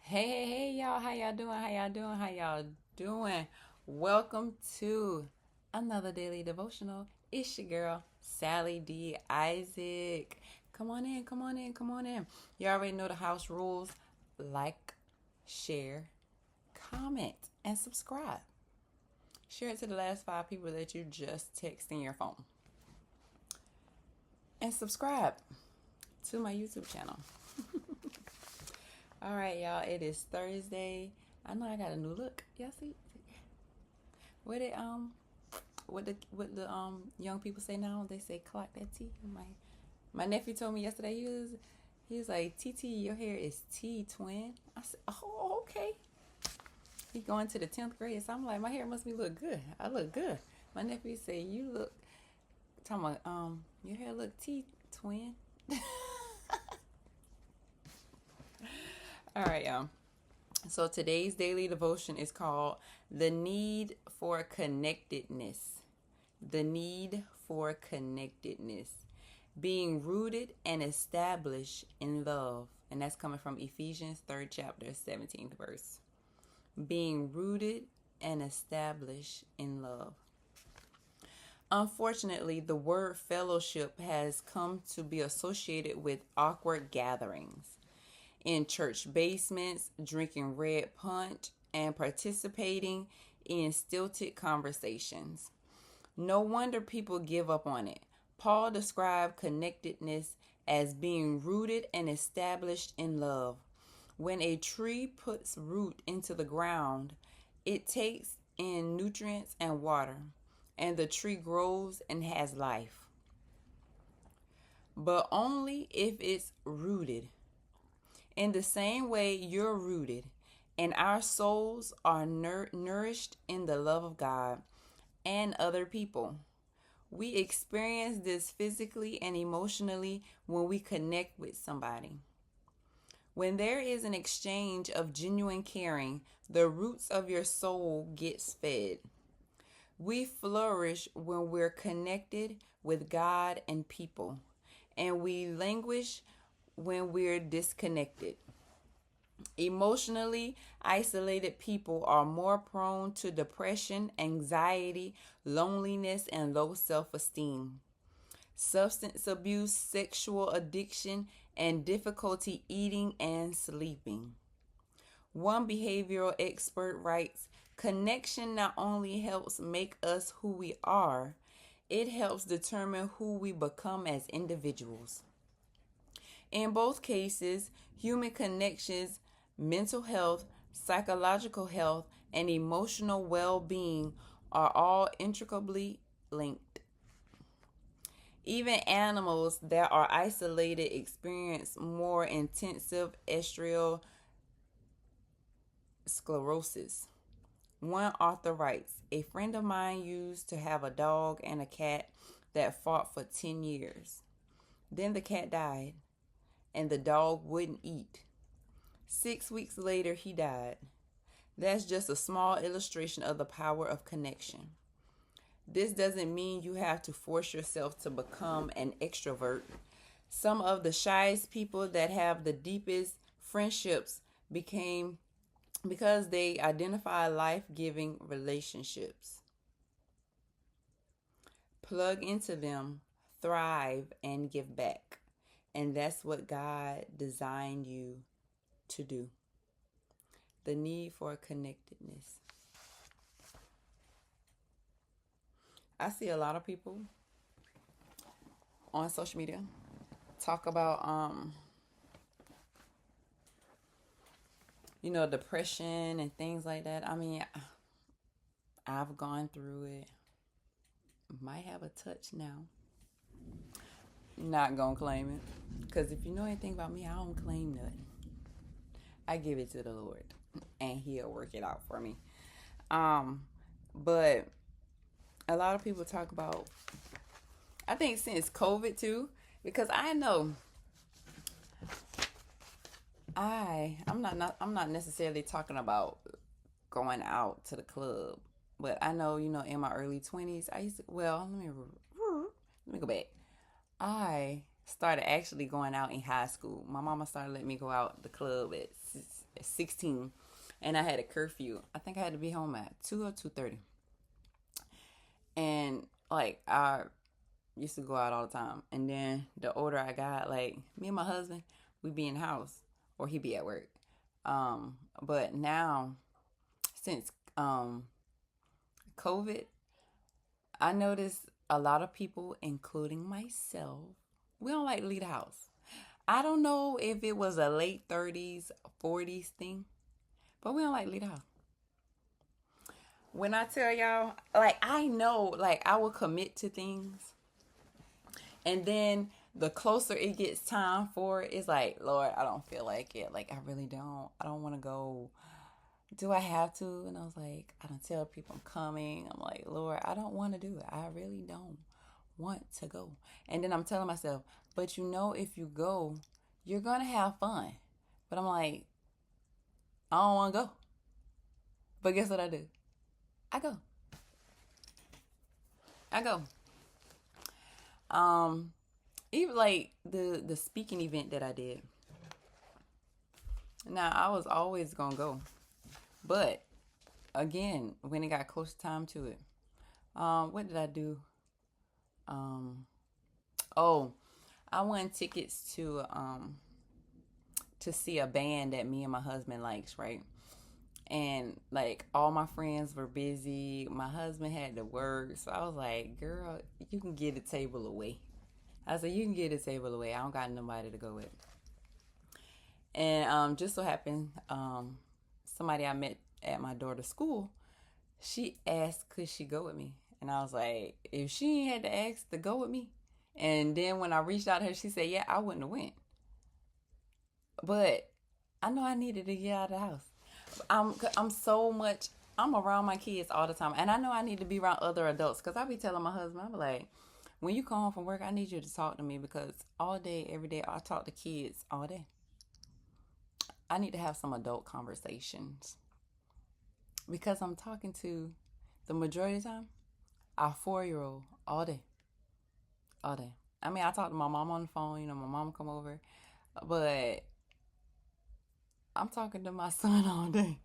Hey, y'all. How y'all doing? How y'all doing? How y'all doing? Welcome to another daily devotional. It's your girl, Sally D. Isaac. Come on in, come on in, come on in. You already know the house rules. Like, share, comment, and subscribe. Share it to the last 5 people that you just text in your phone. And subscribe to my YouTube channel. All right, y'all. It is Thursday. I know I got a new look. Y'all see? What it what the young people say now? They say clock that T. My nephew told me yesterday he was like, TT, your hair is T, twin. I said, oh, okay. He going to the 10th grade, so I'm like, my hair must be look good. I look good. My nephew said, you look talking about your hair look T, twin. All right, y'all. So today's daily devotion is called The Need for Connectedness. The need for connectedness. Being rooted and established in love. And that's coming from Ephesians 3rd chapter, 17th verse. Being rooted and established in love. Unfortunately, the word fellowship has come to be associated with awkward gatherings in church basements, drinking red punch, and participating in stilted conversations. No wonder people give up on it. Paul described connectedness as being rooted and established in love. When a tree puts root into the ground, it takes in nutrients and water, and the tree grows and has life. But only if it's rooted. In the same way, you're rooted, and our souls are nourished in the love of God and other people. We experience this physically and emotionally when we connect with somebody. When there is an exchange of genuine caring, the roots of your soul gets fed. We flourish when we're connected with God and people, and we languish when we're disconnected. Emotionally isolated people are more prone to depression, anxiety, loneliness, and low self esteem. Substance abuse, sexual addiction, and difficulty eating and sleeping. One behavioral expert writes, connection not only helps make us who we are, it helps determine who we become as individuals. In both cases, human connections, mental health, psychological health, and emotional well being are all intricately linked. Even animals that are isolated experience more intensive estrial sclerosis. One author writes, a friend of mine used to have a dog and a cat that fought for 10 years. Then the cat died, and the dog wouldn't eat. 6 weeks later, he died. That's just a small illustration of the power of connection. This doesn't mean you have to force yourself to become an extrovert. Some of the shyest people that have the deepest friendships became because they identify life-giving relationships. Plug into them, thrive, and give back. And that's what God designed you to do. The need for connectedness. I see a lot of people on social media talk about depression and things like that. I mean, I've gone through it. Might have a touch now. Not gonna claim it, because if you know anything about me, I don't claim nothing. I give it to the Lord, and He'll work it out for me. But a lot of people talk about, I think since COVID too, because I know I'm not necessarily talking about going out to the club, but I know, in my early 20s, I used to, let me go back. I started actually going out in high school. My mama started letting me go out the club at 16, and I had a curfew. I think I had to be home at 2 or 2:30. And like I used to go out all the time. And then the older I got, like me and my husband, we be in the house or he be at work. But now since COVID, I noticed a lot of people, including myself, we don't like to leave the house. I don't know if it was a late 30s, 40s thing, but we don't like to leave the house. When I tell y'all, like I know, like I will commit to things, and then the closer it gets time for it, it's like, Lord, I don't feel like it. Like I really don't. I don't want to go. Do I have to? And I was like, I don't tell people I'm coming. I'm like, Lord, I don't want to do it. I really don't want to go. And then I'm telling myself, but you know, if you go, you're gonna have fun. But I'm like, I don't want to go. But guess what I do? I go. I go. Um, Even like the speaking event that I did. Now I was always gonna go, but again, when it got close time to it, what did I do? Um, oh, I won tickets to see a band that me and my husband likes, right? And like all my friends were busy. My husband had to work, so I was like, "Girl, you can get a table away." I said, "You can get a table away. I don't got nobody to go with." And just so happened, somebody I met at my daughter's school, she asked, could she go with me? And I was like, if she ain't had to ask to go with me. And then when I reached out to her, she said, yeah, I wouldn't have went. But I know I needed to get out of the house. I'm so much, I'm around my kids all the time. And I know I need to be around other adults because I be telling my husband, I be like, when you come home from work, I need you to talk to me because all day, every day, I talk to kids all day. I need to have some adult conversations because I'm talking to the majority of the time our 4-year old all day, all day. I mean, I talk to my mom on the phone. You know, my mom come over, but I'm talking to my son all day.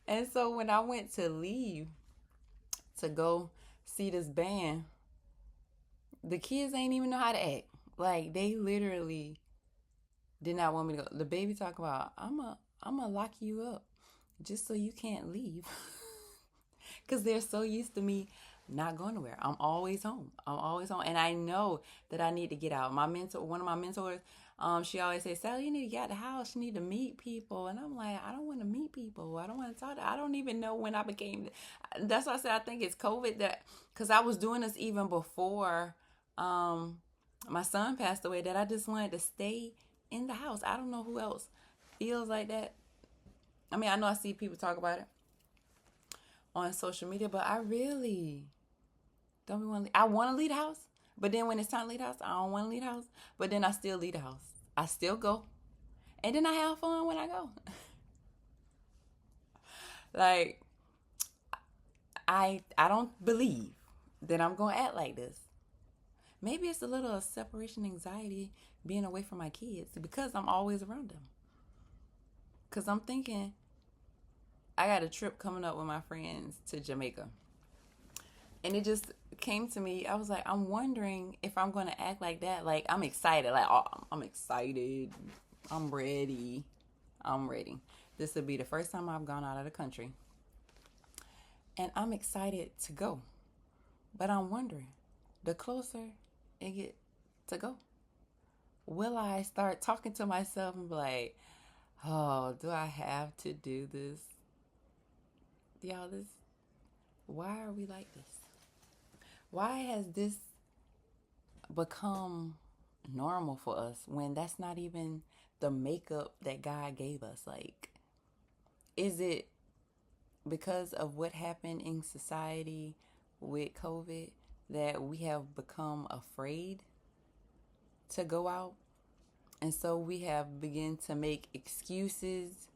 And so when I went to leave to go see this band, the kids ain't even know how to act. Like they literally did not want me to go. The baby talk about, I'm gonna lock you up just so you can't leave. Because they're so used to me not going nowhere. I'm always home. I'm always home. And I know that I need to get out. My mentor, one of my mentors, she always says, Sally, you need to get out of the house. You need to meet people. And I'm like, I don't want to meet people. I don't want to talk to, I don't even know when I became, that's why I said I think it's COVID that, because I was doing this even before my son passed away, that I just wanted to stay in the house. I don't know who else feels like that. I mean, I know I see people talk about it on social media, but I really don't want to. I want to leave the house, but then when it's time to leave the house, I don't want to leave the house. But then I still leave the house. I still go, and then I have fun when I go. Like I don't believe that I'm gonna act like this. Maybe it's a little separation anxiety being away from my kids because I'm always around them. Cause I'm thinking I got a trip coming up with my friends to Jamaica. And it just came to me. I was like, I'm wondering if I'm going to act like that. Like, I'm excited. Like, oh, I'm excited. I'm ready. I'm ready. This will be the first time I've gone out of the country. And I'm excited to go. But I'm wondering, the closer it get to go, will I start talking to myself and be like, oh, do I have to do this? Y'all, why are we like this? Why has this become normal for us when that's not even the makeup that God gave us? Like, is it because of what happened in society with COVID that we have become afraid to go out? And so we have begun to make excuses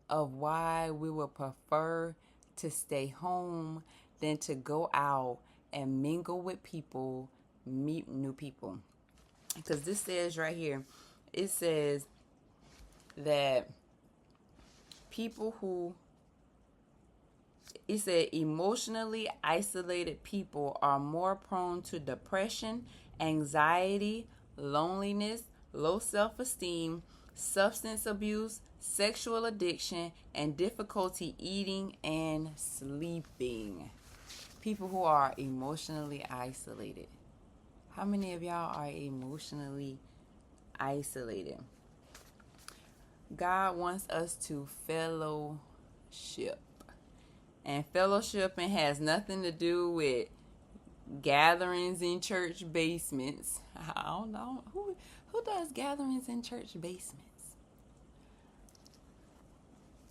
of why we would prefer to stay home than to go out and mingle with people, meet new people. Because this says right here, it says that People who, it said, emotionally isolated people are more prone to depression, anxiety, loneliness, low self esteem, substance abuse, sexual addiction, and difficulty eating and sleeping. People who are emotionally isolated. How many of y'all are emotionally isolated? God wants us to fellowship. And fellowshipping has nothing to do with gatherings in church basements. I don't know. Who does gatherings in church basements?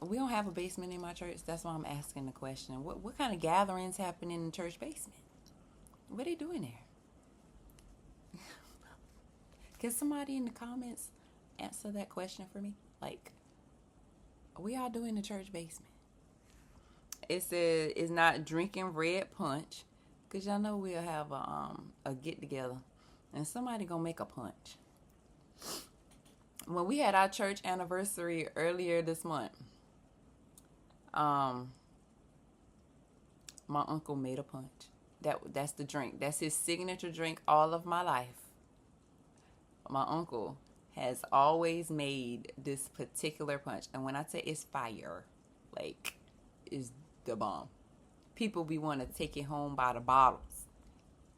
We don't have a basement in my church. That's why I'm asking the question. What kind of gatherings happen in the church basement? What are they doing there? Can somebody in the comments answer that question for me? Like, what we all do in the church basement? It says it's not drinking red punch, because y'all know we'll have a get together and somebody gonna make a punch. When we had our church anniversary earlier this month, my uncle made a punch. That's the drink. That's his signature drink all of my life. My uncle has always made this particular punch, and when I say it's fire, like, it's the bomb. People be want to take it home by the bottles.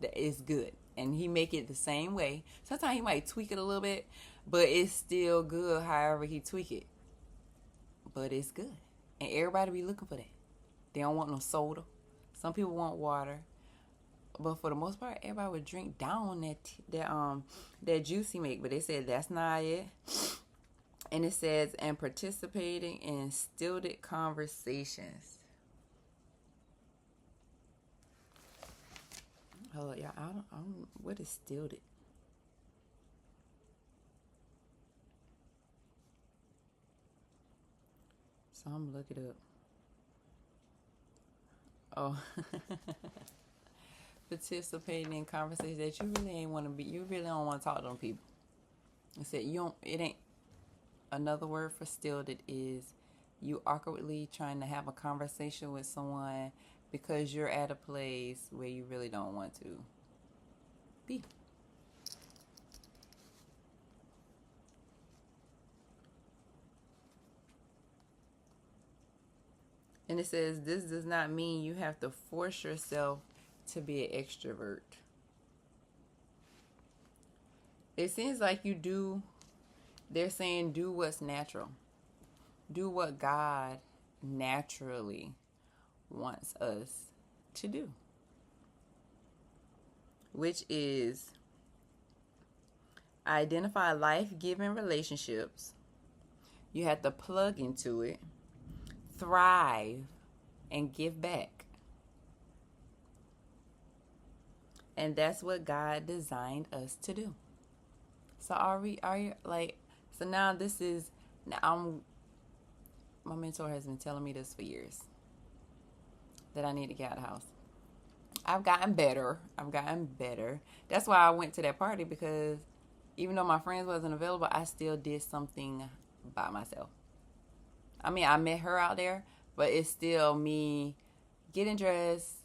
That is good, and he make it the same way. Sometimes he might tweak it a little bit, but it's still good however he tweak it. But it's good, and everybody be looking for that. They don't want no soda. Some people want water, but for the most part, everybody would drink down that juice he make. But they said that's not it. And it says, and participating in stilted conversations. Hold on, y'all. I don't. What is stilted? So I'm gonna look it up. Oh, participating in conversations that you really ain't want to be. You really don't want to talk to them people. It said you don't. It ain't. Another word for stilted is you awkwardly trying to have a conversation with someone because you're at a place where you really don't want to be. And it says this does not mean you have to force yourself to be an extrovert. It seems like you do. They're saying do what's natural. Do what God naturally wants us to do, which is identify life-giving relationships. You have to plug into it, thrive, and give back. And that's what God designed us to do. So are you like, so now this is, my mentor has been telling me this for years, that I need to get out of the house. I've gotten better. That's why I went to that party, because even though my friends wasn't available, I still did something by myself. I mean, I met her out there, but it's still me getting dressed,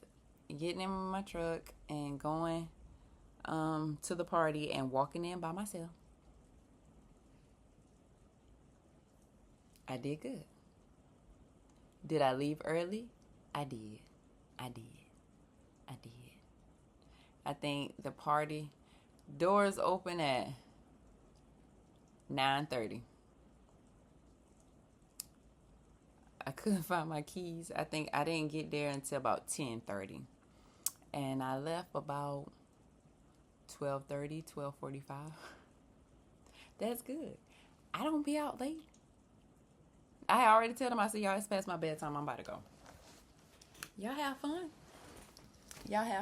getting in my truck, and going to the party and walking in by myself. I did good. Did I leave early? I did. I think the party doors open at 9:30. I couldn't find my keys. I think I didn't get there until about 10:30. And I left about 12:30, 12:45. That's good. I don't be out late. I already told them, I said, y'all, it's past my bedtime. I'm about to go. Y'all have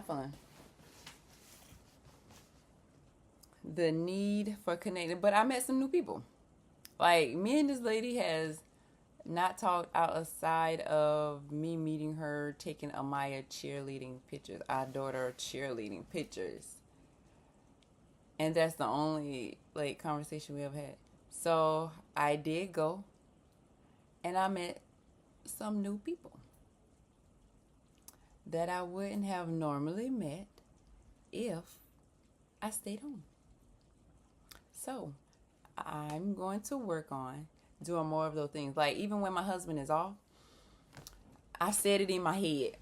fun. The need for connecting. But I met some new people. Like, me and this lady has not talked outside of me meeting her, taking Amaya cheerleading pictures, our daughter cheerleading pictures. And that's the only, like, conversation we ever had. So I did go. And I met some new people that I wouldn't have normally met if I stayed home. So I'm going to work on doing more of those things. Like even when my husband is off, I said it in my head.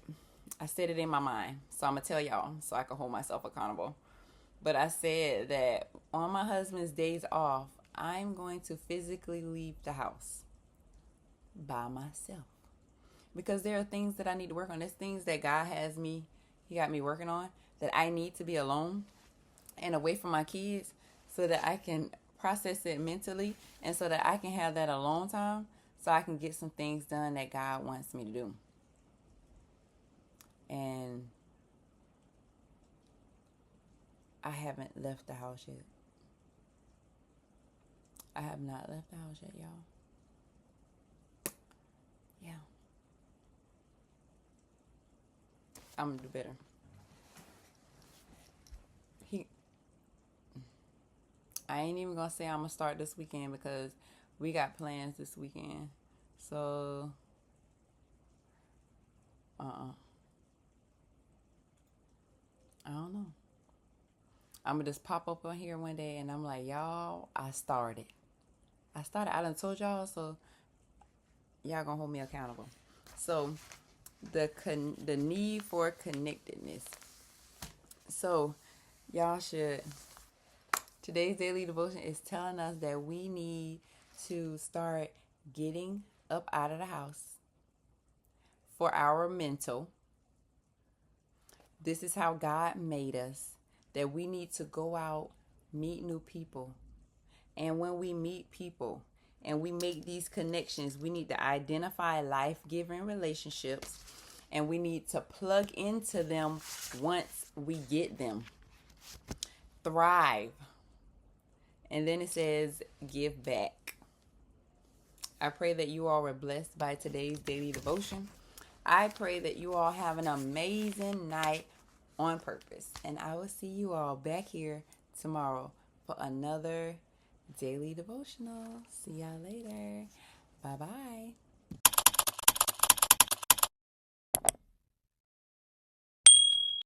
I said it in my mind. So I'm going to tell y'all so I can hold myself accountable. But I said that on my husband's days off, I'm going to physically leave the house by myself. Because there are things that I need to work on. There's things that He got me working on that I need to be alone and away from my kids so that I can process it mentally and so that I can have that alone time so I can get some things done that God wants me to do. And I haven't left the house yet. I have not left the house yet, y'all. Yeah. I'm gonna do better. I ain't even gonna say I'm gonna start this weekend because we got plans this weekend. So, I don't know. I'm gonna just pop up on here one day and I'm like, y'all, I started. I done told y'all, so y'all gonna hold me accountable. So, the need for connectedness. So, y'all should. Today's daily devotion is telling us that we need to start getting up out of the house for our mental. This is how God made us, that we need to go out, meet new people. And when we meet people and we make these connections, we need to identify life-giving relationships and we need to plug into them once we get them. Thrive. And then it says, give back. I pray that you all were blessed by today's daily devotion. I pray that you all have an amazing night on purpose. And I will see you all back here tomorrow for another daily devotional. See y'all later. Bye-bye.